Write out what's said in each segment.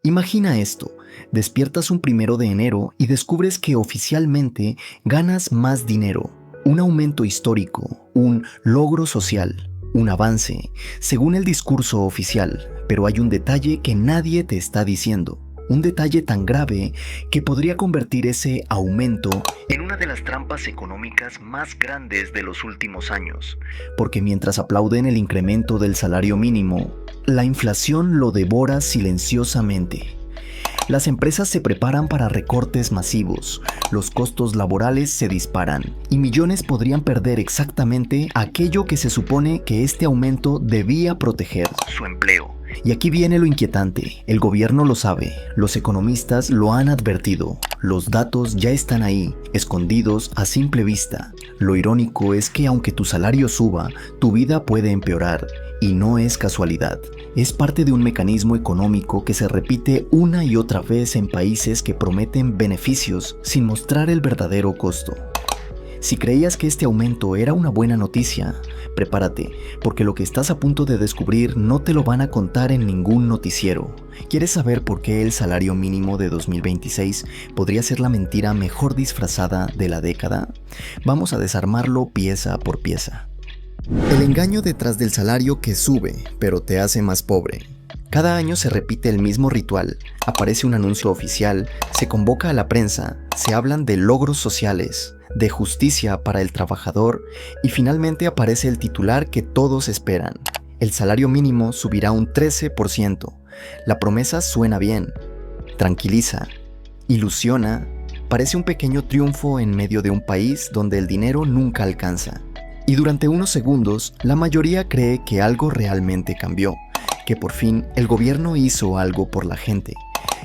Imagina esto, despiertas un 1 de enero y descubres que oficialmente ganas más dinero, un aumento histórico, un logro social, un avance, según el discurso oficial, pero hay un detalle que nadie te está diciendo. Un detalle tan grave que podría convertir ese aumento en una de las trampas económicas más grandes de los últimos años. Porque mientras aplauden el incremento del salario mínimo, la inflación lo devora silenciosamente. Las empresas se preparan para recortes masivos, los costos laborales se disparan y millones podrían perder exactamente aquello que se supone que este aumento debía proteger: su empleo. Y aquí viene lo inquietante, el gobierno lo sabe, los economistas lo han advertido, los datos ya están ahí, escondidos a simple vista. Lo irónico es que aunque tu salario suba, tu vida puede empeorar, y no es casualidad. Es parte de un mecanismo económico que se repite una y otra vez en países que prometen beneficios sin mostrar el verdadero costo. Si creías que este aumento era una buena noticia, prepárate, porque lo que estás a punto de descubrir no te lo van a contar en ningún noticiero. ¿Quieres saber por qué el salario mínimo de 2026 podría ser la mentira mejor disfrazada de la década? Vamos a desarmarlo pieza por pieza. El engaño detrás del salario que sube, pero te hace más pobre. Cada año se repite el mismo ritual, aparece un anuncio oficial, se convoca a la prensa, se hablan de logros sociales, de justicia para el trabajador y finalmente aparece el titular que todos esperan. El salario mínimo subirá un 13%. La promesa suena bien, tranquiliza, ilusiona, parece un pequeño triunfo en medio de un país donde el dinero nunca alcanza. Y durante unos segundos, la mayoría cree que algo realmente cambió, que por fin el gobierno hizo algo por la gente,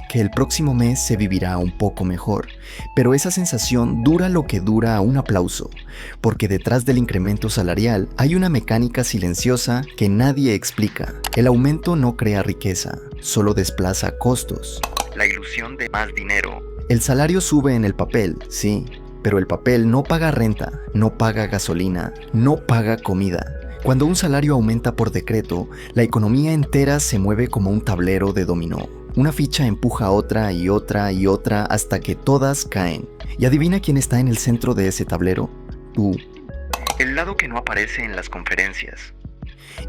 que el próximo mes se vivirá un poco mejor, pero esa sensación dura lo que dura un aplauso, porque detrás del incremento salarial hay una mecánica silenciosa que nadie explica. El aumento no crea riqueza, solo desplaza costos. La ilusión de más dinero. El salario sube en el papel, sí, pero el papel no paga renta, no paga gasolina, no paga comida. Cuando un salario aumenta por decreto, la economía entera se mueve como un tablero de dominó. Una ficha empuja a otra y otra y otra hasta que todas caen. ¿Y adivina quién está en el centro de ese tablero? Tú. El lado que no aparece en las conferencias.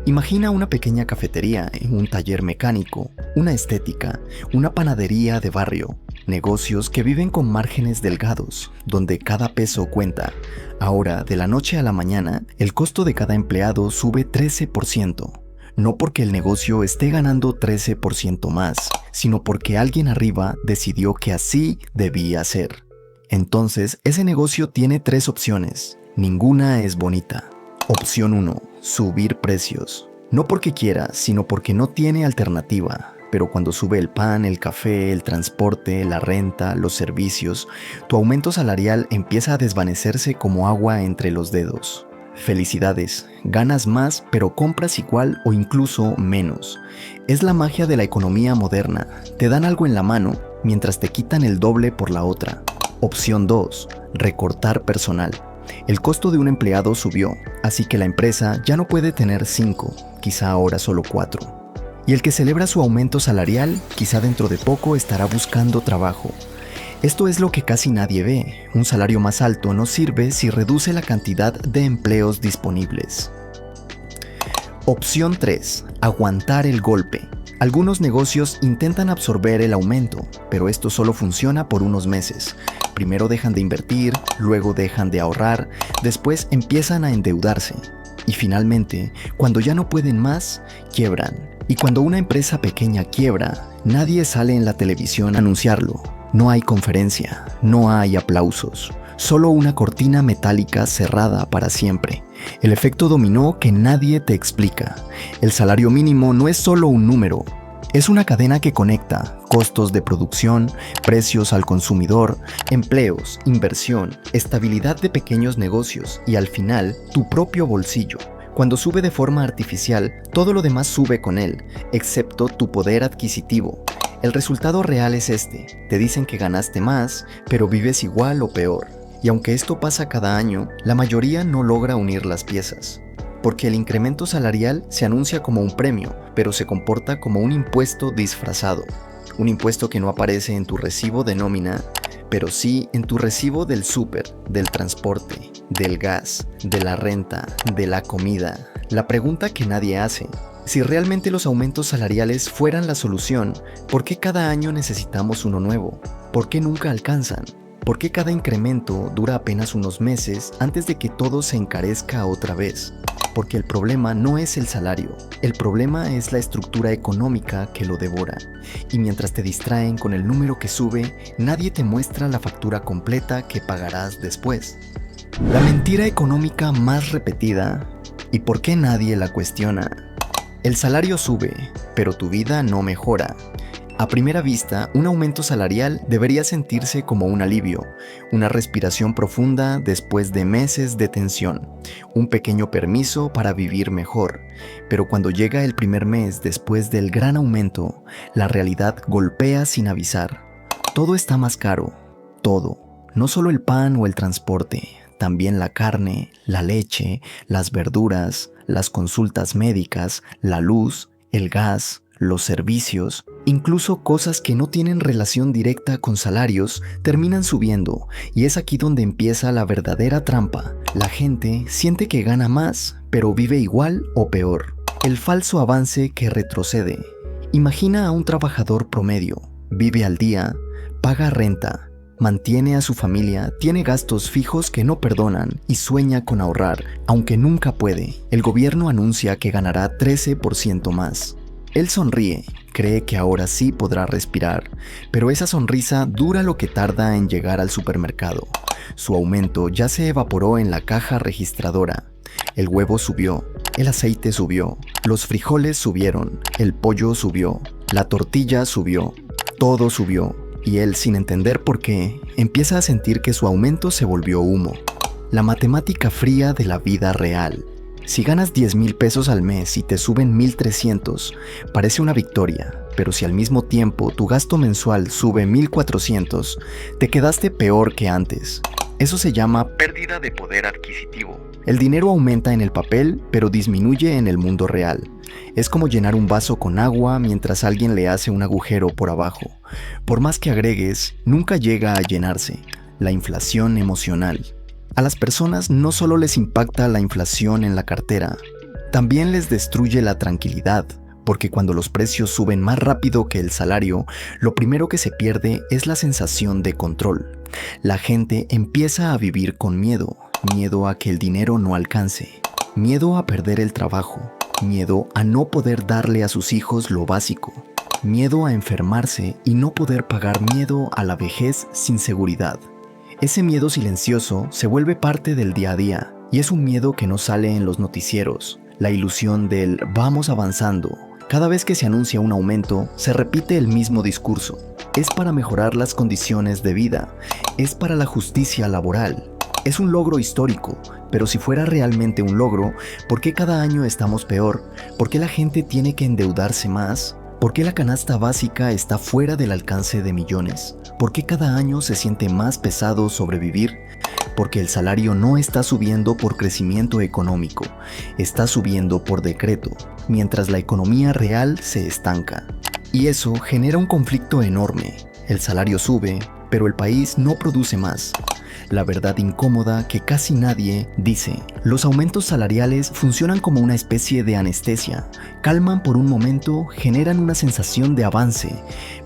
Imagina una pequeña cafetería, un taller mecánico, una estética, una panadería de barrio, negocios que viven con márgenes delgados, donde cada peso cuenta. Ahora, de la noche a la mañana, el costo de cada empleado sube 13%. No porque el negocio esté ganando 13% más, sino porque alguien arriba decidió que así debía ser. Entonces, ese negocio tiene 3 opciones. Ninguna es bonita. Opción 1. Subir precios. No porque quiera, sino porque no tiene alternativa. Pero cuando sube el pan, el café, el transporte, la renta, los servicios, tu aumento salarial empieza a desvanecerse como agua entre los dedos. Felicidades, ganas más pero compras igual o incluso menos. Es la magia de la economía moderna. Te dan algo en la mano mientras te quitan el doble por la otra. Opción 2. Recortar personal. El costo de un empleado subió, así que la empresa ya no puede tener 5, quizá ahora solo 4. Y el que celebra su aumento salarial, quizá dentro de poco estará buscando trabajo. Esto es lo que casi nadie ve. Un salario más alto no sirve si reduce la cantidad de empleos disponibles. Opción 3. Aguantar el golpe. Algunos negocios intentan absorber el aumento, pero esto solo funciona por unos meses. Primero dejan de invertir, luego dejan de ahorrar, después empiezan a endeudarse. Y finalmente, cuando ya no pueden más, quiebran. Y cuando una empresa pequeña quiebra, nadie sale en la televisión a anunciarlo. No hay conferencia, no hay aplausos, solo una cortina metálica cerrada para siempre. El efecto dominó que nadie te explica. El salario mínimo no es solo un número, es una cadena que conecta costos de producción, precios al consumidor, empleos, inversión, estabilidad de pequeños negocios y al final, tu propio bolsillo. Cuando sube de forma artificial, todo lo demás sube con él, excepto tu poder adquisitivo. El resultado real es este: te dicen que ganaste más, pero vives igual o peor. Y aunque esto pasa cada año, la mayoría no logra unir las piezas. Porque el incremento salarial se anuncia como un premio, pero se comporta como un impuesto disfrazado. un impuesto que no aparece en tu recibo de nómina, pero sí en tu recibo del súper, del transporte, del gas, de la renta, de la comida. La pregunta que nadie hace: si realmente los aumentos salariales fueran la solución, ¿por qué cada año necesitamos uno nuevo? ¿Por qué nunca alcanzan? ¿Por qué cada incremento dura apenas unos meses antes de que todo se encarezca otra vez? Porque el problema no es el salario, el problema es la estructura económica que lo devora. Y mientras te distraen con el número que sube, nadie te muestra la factura completa que pagarás después. La mentira económica más repetida, ¿y por qué nadie la cuestiona? El salario sube, pero tu vida no mejora. A primera vista, un aumento salarial debería sentirse como un alivio, una respiración profunda después de meses de tensión, un pequeño permiso para vivir mejor. Pero cuando llega el primer mes después del gran aumento, la realidad golpea sin avisar. Todo está más caro, todo, no solo el pan o el transporte, también la carne, la leche, las verduras, las consultas médicas, la luz, el gas, los servicios, incluso cosas que no tienen relación directa con salarios, terminan subiendo, y es aquí donde empieza la verdadera trampa. La gente siente que gana más, pero vive igual o peor. El falso avance que retrocede. Imagina a un trabajador promedio, vive al día, paga renta, mantiene a su familia, tiene gastos fijos que no perdonan y sueña con ahorrar, aunque nunca puede. El gobierno anuncia que ganará 13% más. Él sonríe, cree que ahora sí podrá respirar, pero esa sonrisa dura lo que tarda en llegar al supermercado. Su aumento ya se evaporó en la caja registradora. El huevo subió, el aceite subió, los frijoles subieron, el pollo subió, la tortilla subió, todo subió, y él, sin entender por qué, empieza a sentir que su aumento se volvió humo. La matemática fría de la vida real. Si ganas 10,000 pesos al mes y te suben 1,300, parece una victoria, pero si al mismo tiempo tu gasto mensual sube 1,400, te quedaste peor que antes. Eso se llama pérdida de poder adquisitivo. El dinero aumenta en el papel, pero disminuye en el mundo real. Es como llenar un vaso con agua mientras alguien le hace un agujero por abajo. Por más que agregues, nunca llega a llenarse. La inflación emocional. A las personas no solo les impacta la inflación en la cartera, también les destruye la tranquilidad, porque cuando los precios suben más rápido que el salario, lo primero que se pierde es la sensación de control. La gente empieza a vivir con miedo, miedo a que el dinero no alcance, miedo a perder el trabajo, miedo a no poder darle a sus hijos lo básico, miedo a enfermarse y no poder pagar, miedo a la vejez sin seguridad. Ese miedo silencioso se vuelve parte del día a día y es un miedo que no sale en los noticieros. La ilusión del vamos avanzando. Cada vez que se anuncia un aumento, se repite el mismo discurso. Es para mejorar las condiciones de vida. Es para la justicia laboral. Es un logro histórico, pero si fuera realmente un logro, ¿por qué cada año estamos peor? ¿Por qué la gente tiene que endeudarse más? ¿Por qué la canasta básica está fuera del alcance de millones? ¿Por qué cada año se siente más pesado sobrevivir? Porque el salario no está subiendo por crecimiento económico, está subiendo por decreto, mientras la economía real se estanca. Y eso genera un conflicto enorme. El salario sube, pero el país no produce más. La verdad incómoda que casi nadie dice. Los aumentos salariales funcionan como una especie de anestesia. Calman por un momento, generan una sensación de avance,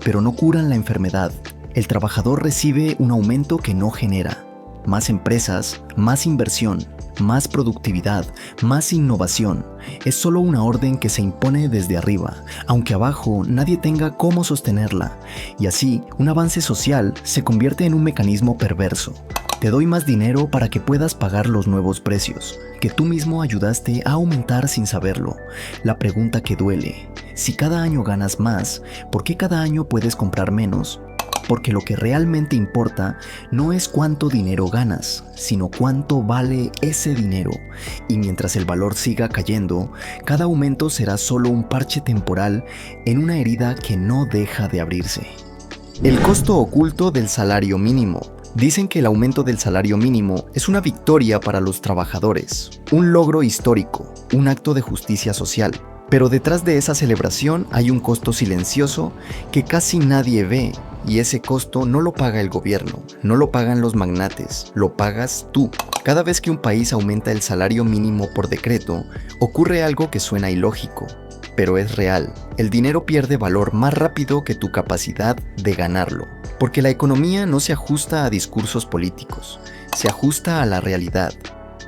pero no curan la enfermedad. El trabajador recibe un aumento que no genera. Más empresas, más inversión, más productividad, más innovación. Es solo una orden que se impone desde arriba, aunque abajo nadie tenga cómo sostenerla. Y así, un avance social se convierte en un mecanismo perverso. Te doy más dinero para que puedas pagar los nuevos precios, que tú mismo ayudaste a aumentar sin saberlo. La pregunta que duele: si cada año ganas más, ¿por qué cada año puedes comprar menos? Porque lo que realmente importa no es cuánto dinero ganas, sino cuánto vale ese dinero. Y mientras el valor siga cayendo, cada aumento será solo un parche temporal en una herida que no deja de abrirse. El costo oculto del salario mínimo. Dicen que el aumento del salario mínimo es una victoria para los trabajadores, un logro histórico, un acto de justicia social. Pero detrás de esa celebración hay un costo silencioso que casi nadie ve, y ese costo no lo paga el gobierno, no lo pagan los magnates, lo pagas tú. Cada vez que un país aumenta el salario mínimo por decreto, ocurre algo que suena ilógico, pero es real. El dinero pierde valor más rápido que tu capacidad de ganarlo, porque la economía no se ajusta a discursos políticos, se ajusta a la realidad.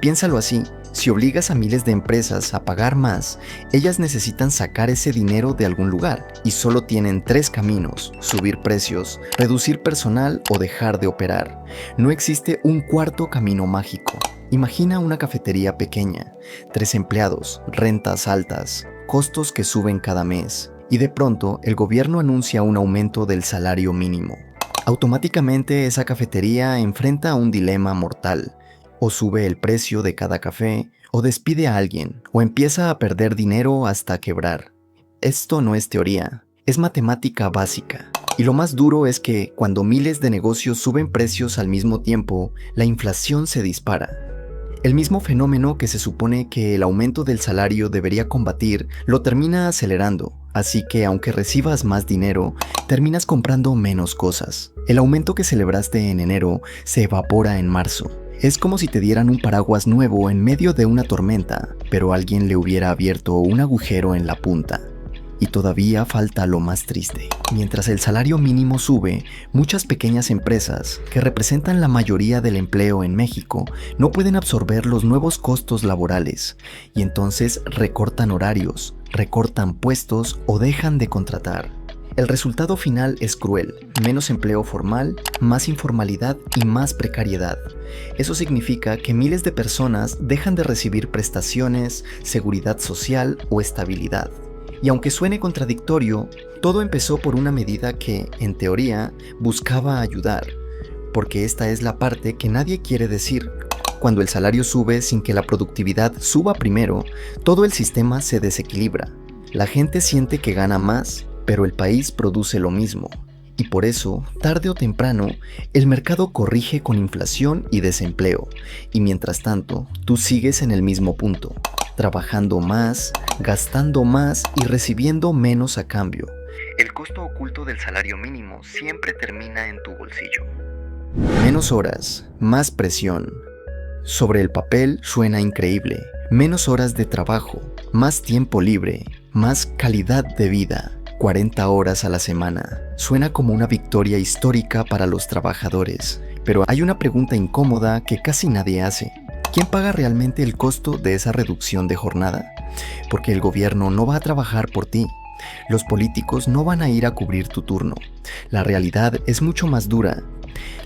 Piénsalo así. Si obligas a miles de empresas a pagar más, ellas necesitan sacar ese dinero de algún lugar y solo tienen 3 caminos: subir precios, reducir personal o dejar de operar. No existe un cuarto camino mágico. Imagina una cafetería pequeña, 3 empleados, rentas altas, costos que suben cada mes, y de pronto el gobierno anuncia un aumento del salario mínimo. Automáticamente esa cafetería enfrenta un dilema mortal. O sube el precio de cada café, o despide a alguien, o empieza a perder dinero hasta quebrar. Esto no es teoría, es matemática básica. Y lo más duro es que cuando miles de negocios suben precios al mismo tiempo, la inflación se dispara. El mismo fenómeno que se supone que el aumento del salario debería combatir, lo termina acelerando. Así que aunque recibas más dinero, terminas comprando menos cosas. El aumento que celebraste en enero se evapora en marzo. Es como si te dieran un paraguas nuevo en medio de una tormenta, pero alguien le hubiera abierto un agujero en la punta. Y todavía falta lo más triste. Mientras el salario mínimo sube, muchas pequeñas empresas, que representan la mayoría del empleo en México, no pueden absorber los nuevos costos laborales, y entonces recortan horarios, recortan puestos o dejan de contratar. El resultado final es cruel: menos empleo formal, más informalidad y más precariedad. Eso significa que miles de personas dejan de recibir prestaciones, seguridad social o estabilidad. Y aunque suene contradictorio, todo empezó por una medida que, en teoría, buscaba ayudar, porque esta es la parte que nadie quiere decir. Cuando el salario sube sin que la productividad suba primero, todo el sistema se desequilibra. La gente siente que gana más, pero el país produce lo mismo. Y por eso, tarde o temprano, el mercado corrige con inflación y desempleo. Y mientras tanto, tú sigues en el mismo punto, trabajando más, gastando más y recibiendo menos a cambio. El costo oculto del salario mínimo siempre termina en tu bolsillo. Menos horas, más presión. Sobre el papel suena increíble. Menos horas de trabajo, más tiempo libre, más calidad de vida. 40 horas a la semana. Suena como una victoria histórica para los trabajadores, pero hay una pregunta incómoda que casi nadie hace. ¿Quién paga realmente el costo de esa reducción de jornada? Porque el gobierno no va a trabajar por ti. Los políticos no van a ir a cubrir tu turno. La realidad es mucho más dura.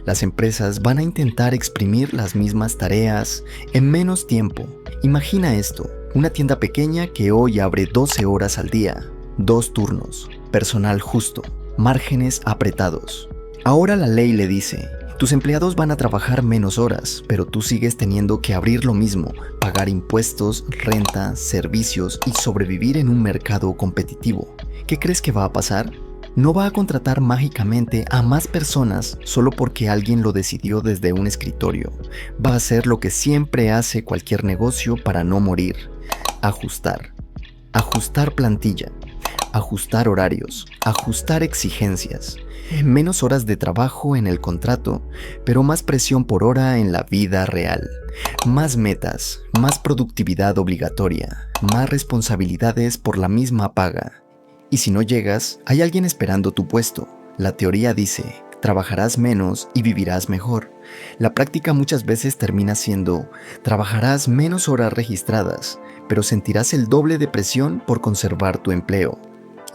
Las empresas van a intentar exprimir las mismas tareas en menos tiempo. Imagina esto: una tienda pequeña que hoy abre 12 horas al día. 2 turnos, personal justo, márgenes apretados. Ahora la ley le dice: tus empleados van a trabajar menos horas, pero tú sigues teniendo que abrir lo mismo, pagar impuestos, renta, servicios y sobrevivir en un mercado competitivo. ¿Qué crees que va a pasar? No va a contratar mágicamente a más personas solo porque alguien lo decidió desde un escritorio. Va a hacer lo que siempre hace cualquier negocio para no morir: ajustar. Ajustar plantilla. Ajustar horarios, ajustar exigencias, menos horas de trabajo en el contrato, pero más presión por hora en la vida real, más metas, más productividad obligatoria, más responsabilidades por la misma paga. Y si no llegas, hay alguien esperando tu puesto. La teoría dice: trabajarás menos y vivirás mejor. La práctica muchas veces termina siendo: trabajarás menos horas registradas, pero sentirás el doble de presión por conservar tu empleo.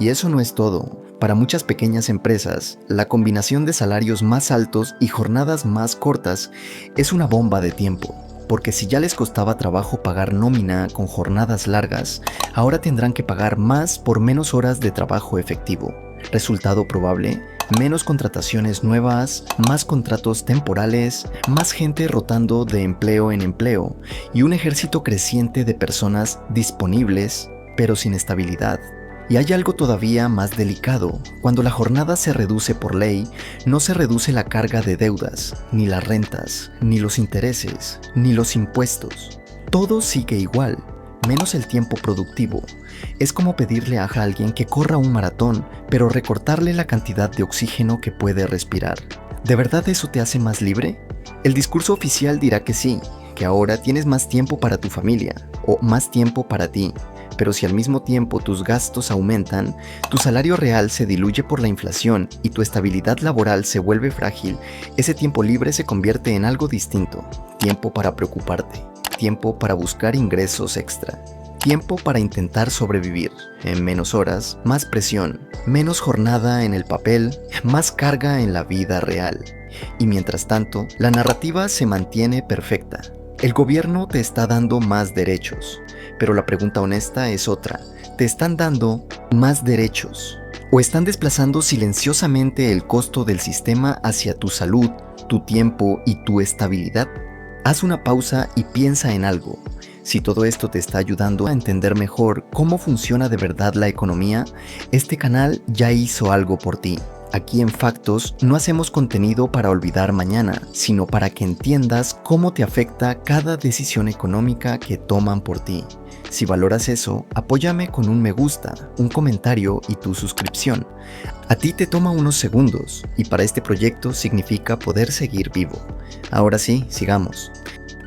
Y eso no es todo. Para muchas pequeñas empresas, la combinación de salarios más altos y jornadas más cortas es una bomba de tiempo, porque si ya les costaba trabajo pagar nómina con jornadas largas, ahora tendrán que pagar más por menos horas de trabajo efectivo. Resultado probable: menos contrataciones nuevas, más contratos temporales, más gente rotando de empleo en empleo y un ejército creciente de personas disponibles, pero sin estabilidad. Y hay algo todavía más delicado: cuando la jornada se reduce por ley, no se reduce la carga de deudas, ni las rentas, ni los intereses, ni los impuestos. Todo sigue igual, menos el tiempo productivo, Es como pedirle a alguien que corra un maratón, pero recortarle la cantidad de oxígeno que puede respirar. ¿De verdad eso te hace más libre? El discurso oficial dirá que sí, que ahora tienes más tiempo para tu familia, o más tiempo para ti. Pero si al mismo tiempo tus gastos aumentan, tu salario real se diluye por la inflación y tu estabilidad laboral se vuelve frágil, ese tiempo libre se convierte en algo distinto. Tiempo para preocuparte, tiempo para buscar ingresos extra, tiempo para intentar sobrevivir. En menos horas, más presión, menos jornada en el papel, más carga en la vida real. Y mientras tanto, la narrativa se mantiene perfecta. El gobierno te está dando más derechos. Pero la pregunta honesta es otra. ¿Te están dando más derechos? ¿O están desplazando silenciosamente el costo del sistema hacia tu salud, tu tiempo y tu estabilidad? Haz una pausa y piensa en algo. Si todo esto te está ayudando a entender mejor cómo funciona de verdad la economía, este canal ya hizo algo por ti. Aquí en Factos no hacemos contenido para olvidar mañana, sino para que entiendas cómo te afecta cada decisión económica que toman por ti. Si valoras eso, apóyame con un me gusta, un comentario y tu suscripción. A ti te toma unos segundos y para este proyecto significa poder seguir vivo. Ahora sí, sigamos.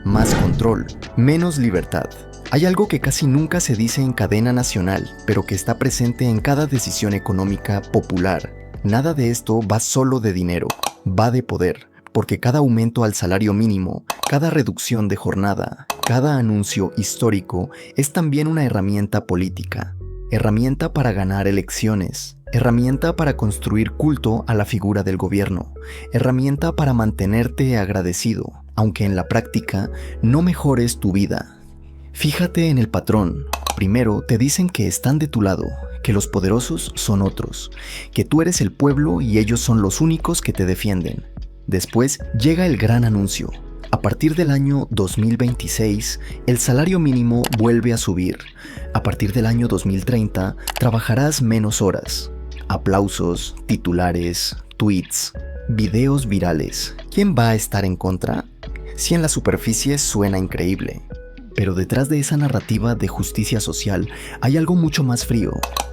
Más control, menos libertad. Hay algo que casi nunca se dice en cadena nacional, pero que está presente en cada decisión económica popular. Nada de esto va solo de dinero, va de poder. Porque cada aumento al salario mínimo, cada reducción de jornada, cada anuncio histórico es también una herramienta política, herramienta para ganar elecciones, herramienta para construir culto a la figura del gobierno, herramienta para mantenerte agradecido, aunque en la práctica no mejores tu vida. Fíjate en el patrón. Primero te dicen que están de tu lado, que los poderosos son otros, que tú eres el pueblo y ellos son los únicos que te defienden. Después llega el gran anuncio. A partir del año 2026, el salario mínimo vuelve a subir. A partir del año 2030, trabajarás menos horas. Aplausos, titulares, tweets, videos virales. ¿Quién va a estar en contra? Si en la superficie suena increíble. Pero detrás de esa narrativa de justicia social hay algo mucho más frío: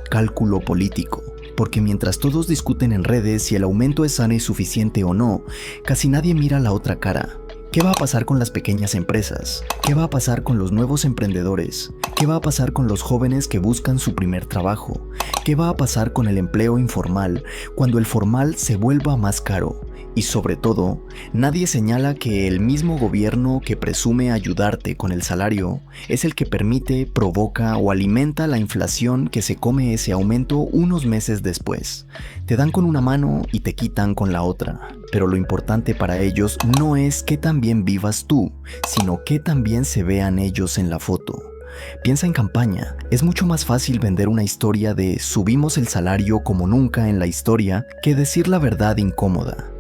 cálculo político. Porque mientras todos discuten en redes si el aumento es sano y suficiente o no, casi nadie mira la otra cara. ¿Qué va a pasar con las pequeñas empresas? ¿Qué va a pasar con los nuevos emprendedores? ¿Qué va a pasar con los jóvenes que buscan su primer trabajo? ¿Qué va a pasar con el empleo informal cuando el formal se vuelva más caro? Y sobre todo, nadie señala que el mismo gobierno que presume ayudarte con el salario es el que permite, provoca o alimenta la inflación que se come ese aumento unos meses después. Te dan con una mano y te quitan con la otra. Pero lo importante para ellos no es que también vivas tú, sino que también se vean ellos en la foto. Piensa en campaña. Es mucho más fácil vender una historia de subimos el salario como nunca en la historia que decir la verdad incómoda.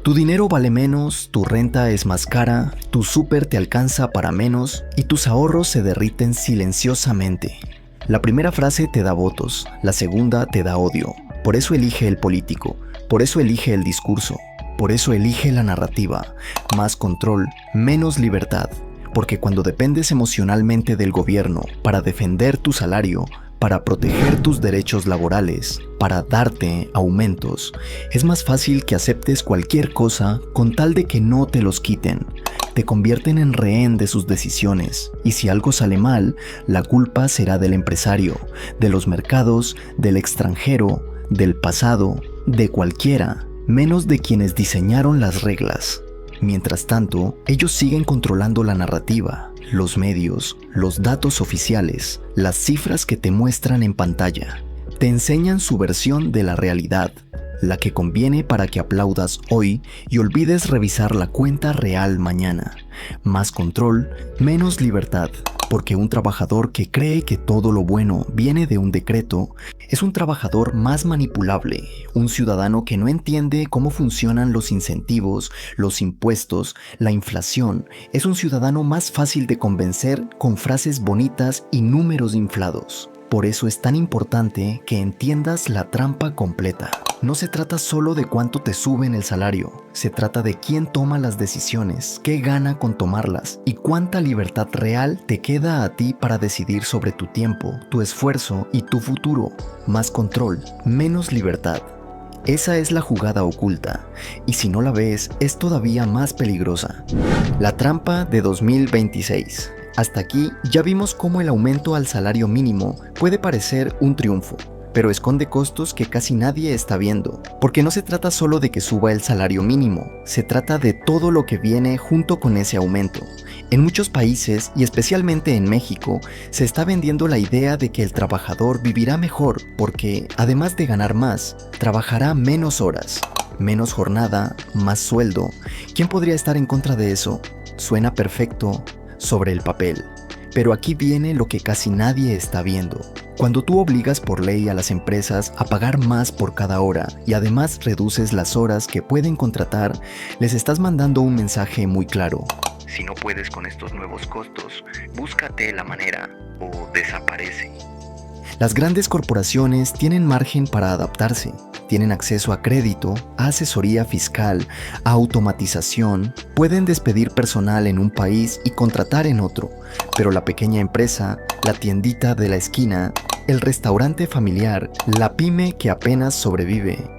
Tu dinero vale menos, tu renta es más cara, tu súper te alcanza para menos y tus ahorros se derriten silenciosamente. La primera frase te da votos, la segunda te da odio. Por eso elige el político, por eso elige el discurso, por eso elige la narrativa. Más control, menos libertad. Porque cuando dependes emocionalmente del gobierno para defender tu salario, para proteger tus derechos laborales, para darte aumentos, es más fácil que aceptes cualquier cosa con tal de que no te los quiten. Te convierten en rehén de sus decisiones, y si algo sale mal, la culpa será del empresario, de los mercados, del extranjero, del pasado, de cualquiera, menos de quienes diseñaron las reglas. Mientras tanto, ellos siguen controlando la narrativa, los medios, los datos oficiales, las cifras que te muestran en pantalla. Te enseñan su versión de la realidad, la que conviene para que aplaudas hoy y olvides revisar la cuenta real mañana. Más control, menos libertad, porque un trabajador que cree que todo lo bueno viene de un decreto es un trabajador más manipulable. Un ciudadano que no entiende cómo funcionan los incentivos, los impuestos, la inflación, es un ciudadano más fácil de convencer con frases bonitas y números inflados. Por eso es tan importante que entiendas la trampa completa. No se trata solo de cuánto te suben el salario, se trata de quién toma las decisiones, qué gana con tomarlas y cuánta libertad real te queda a ti para decidir sobre tu tiempo, tu esfuerzo y tu futuro. Más control, menos libertad. Esa es la jugada oculta, y si no la ves, es todavía más peligrosa. La trampa de 2026. Hasta aquí ya vimos cómo el aumento al salario mínimo puede parecer un triunfo, pero esconde costos que casi nadie está viendo, porque no se trata solo de que suba el salario mínimo, se trata de todo lo que viene junto con ese aumento. En muchos países, y especialmente en México, se está vendiendo la idea de que el trabajador vivirá mejor porque, además de ganar más, trabajará menos horas, menos jornada, más sueldo. ¿Quién podría estar en contra de eso? Suena perfecto sobre el papel. Pero aquí viene lo que casi nadie está viendo. Cuando tú obligas por ley a las empresas a pagar más por cada hora y además reduces las horas que pueden contratar, les estás mandando un mensaje muy claro. Si no puedes con estos nuevos costos, búscate la manera o desaparece. Las grandes corporaciones tienen margen para adaptarse, tienen acceso a crédito, a asesoría fiscal, a automatización, pueden despedir personal en un país y contratar en otro, pero la pequeña empresa, la tiendita de la esquina, el restaurante familiar, la pyme que apenas sobrevive,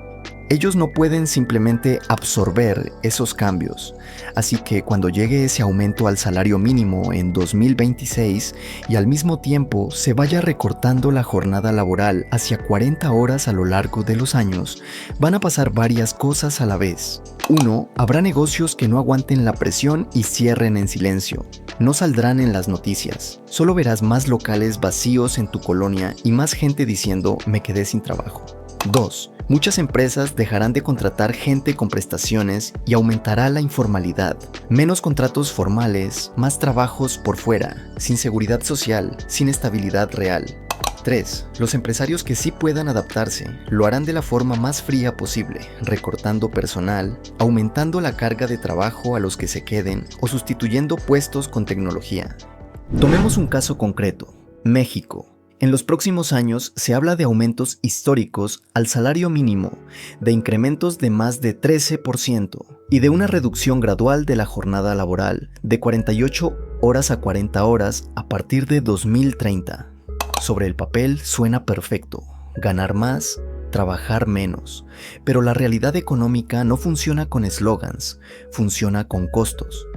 ellos no pueden simplemente absorber esos cambios. Así que cuando llegue ese aumento al salario mínimo en 2026 y al mismo tiempo se vaya recortando la jornada laboral hacia 40 horas a lo largo de los años, van a pasar varias cosas a la vez. 1. Habrá negocios que no aguanten la presión y cierren en silencio. No saldrán en las noticias. Solo verás más locales vacíos en tu colonia y más gente diciendo "me quedé sin trabajo". 2. Muchas empresas dejarán de contratar gente con prestaciones y aumentará la informalidad. Menos contratos formales, más trabajos por fuera, sin seguridad social, sin estabilidad real. 3. Los empresarios que sí puedan adaptarse lo harán de la forma más fría posible, recortando personal, aumentando la carga de trabajo a los que se queden o sustituyendo puestos con tecnología. Tomemos un caso concreto: México. En los próximos años se habla de aumentos históricos al salario mínimo, de incrementos de más de 13% y de una reducción gradual de la jornada laboral de 48 horas a 40 horas a partir de 2030. Sobre el papel suena perfecto, ganar más, trabajar menos, pero la realidad económica no funciona con eslogans, funciona con costos.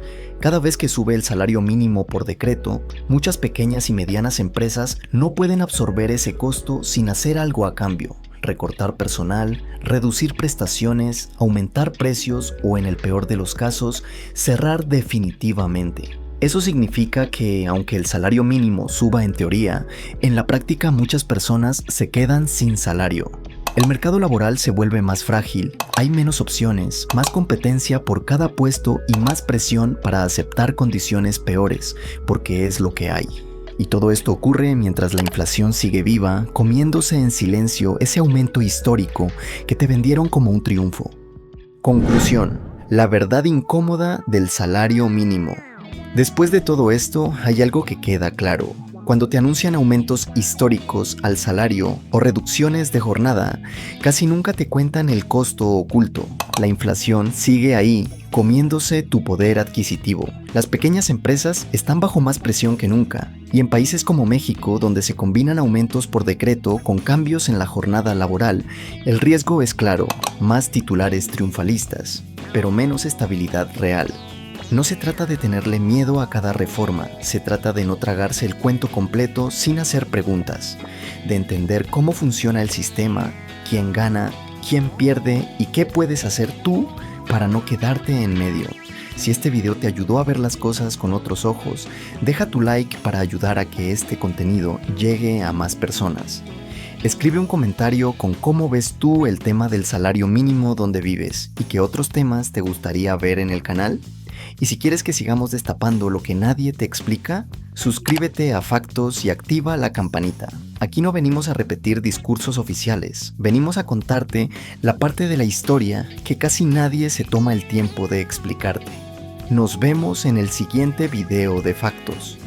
Cada vez que sube el salario mínimo por decreto, muchas pequeñas y medianas empresas no pueden absorber ese costo sin hacer algo a cambio: recortar personal, reducir prestaciones, aumentar precios o, en el peor de los casos, cerrar definitivamente. Eso significa que, aunque el salario mínimo suba en teoría, en la práctica muchas personas se quedan sin salario. El mercado laboral se vuelve más frágil, hay menos opciones, más competencia por cada puesto y más presión para aceptar condiciones peores, porque es lo que hay. Y todo esto ocurre mientras la inflación sigue viva, comiéndose en silencio ese aumento histórico que te vendieron como un triunfo. Conclusión: la verdad incómoda del salario mínimo. Después de todo esto, hay algo que queda claro. Cuando te anuncian aumentos históricos al salario o reducciones de jornada, casi nunca te cuentan el costo oculto. La inflación sigue ahí, comiéndose tu poder adquisitivo. Las pequeñas empresas están bajo más presión que nunca, y en países como México, donde se combinan aumentos por decreto con cambios en la jornada laboral, el riesgo es claro: más titulares triunfalistas, pero menos estabilidad real. No se trata de tenerle miedo a cada reforma, se trata de no tragarse el cuento completo sin hacer preguntas, de entender cómo funciona el sistema, quién gana, quién pierde y qué puedes hacer tú para no quedarte en medio. Si este video te ayudó a ver las cosas con otros ojos, deja tu like para ayudar a que este contenido llegue a más personas. Escribe un comentario con cómo ves tú el tema del salario mínimo donde vives y qué otros temas te gustaría ver en el canal. Y si quieres que sigamos destapando lo que nadie te explica, suscríbete a Factos y activa la campanita. Aquí no venimos a repetir discursos oficiales, venimos a contarte la parte de la historia que casi nadie se toma el tiempo de explicarte. Nos vemos en el siguiente video de Factos.